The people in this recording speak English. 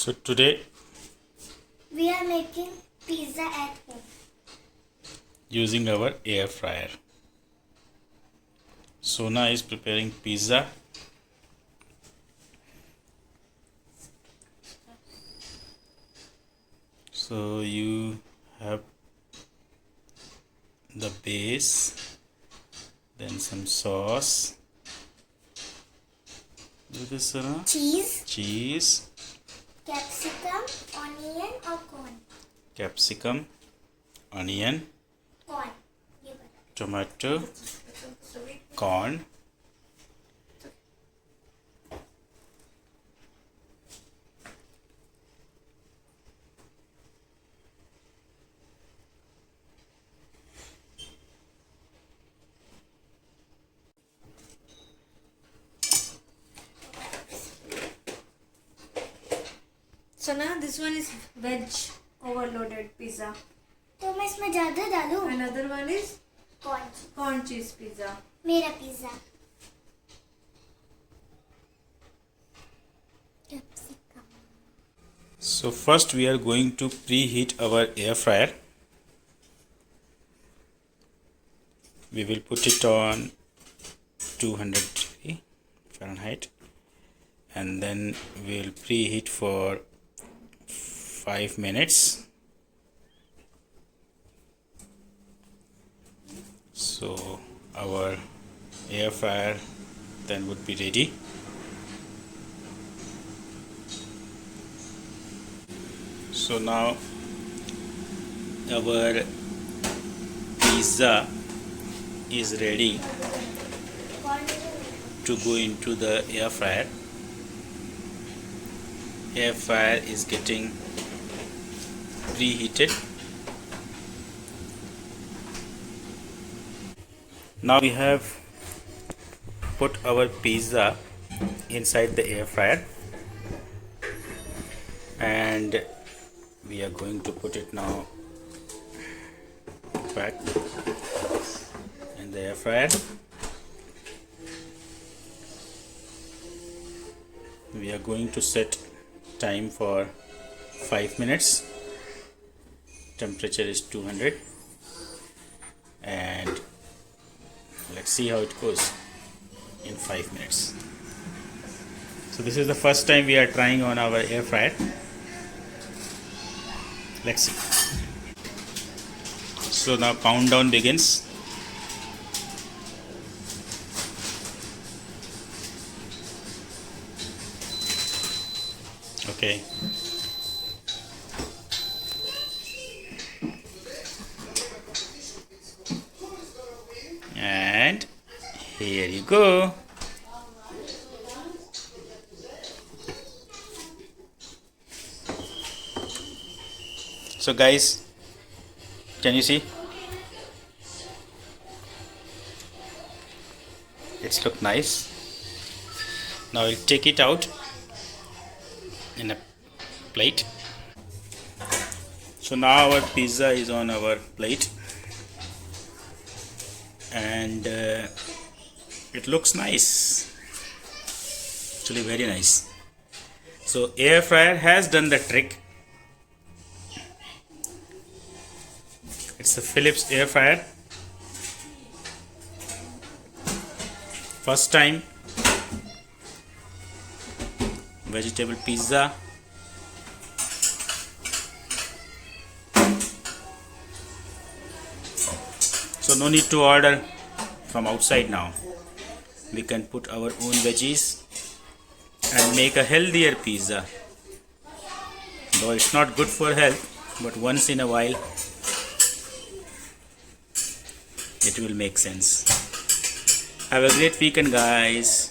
So today we are making pizza at home. using our air fryer. Sona is preparing pizza. So you have the base, then some sauce. Look at Sona. Cheese, Capsicum, onion or corn. capsicum, onion, Corn. tomato, corn. So now this one is veg overloaded pizza. तो मैं इसमें ज़्यादा डालूं? Another one is Corn. corn cheese pizza. मेरा pizza. Capsicum. So first we are going to preheat our air fryer. We will put it on 200 degree Fahrenheit and then we will preheat for 5 minutes. So our air fryer then would be ready. So now our pizza is ready to go into the air fryer. Air fryer is getting preheated. Now we have put our pizza inside the air fryer and we are going to put it now back in the air fryer. We are going to set time for 5 minutes. Temperature is 200 and let's see how it goes in 5 minutes. So this is the first time we are trying on our air fryer. Let's see. So now countdown begins. Okay. And here you go. So guys, can you see? It's look nice. Now we'll take it out in a plate. So now our pizza is on our plate and it looks nice, actually very nice. So air fryer has done the trick. It's a Philips air fryer. First time vegetable pizza. So no need to order from outside now. We can put our own veggies and make a healthier pizza. Though it's not good for health, but once in a while it will make sense. Have a great weekend, guys.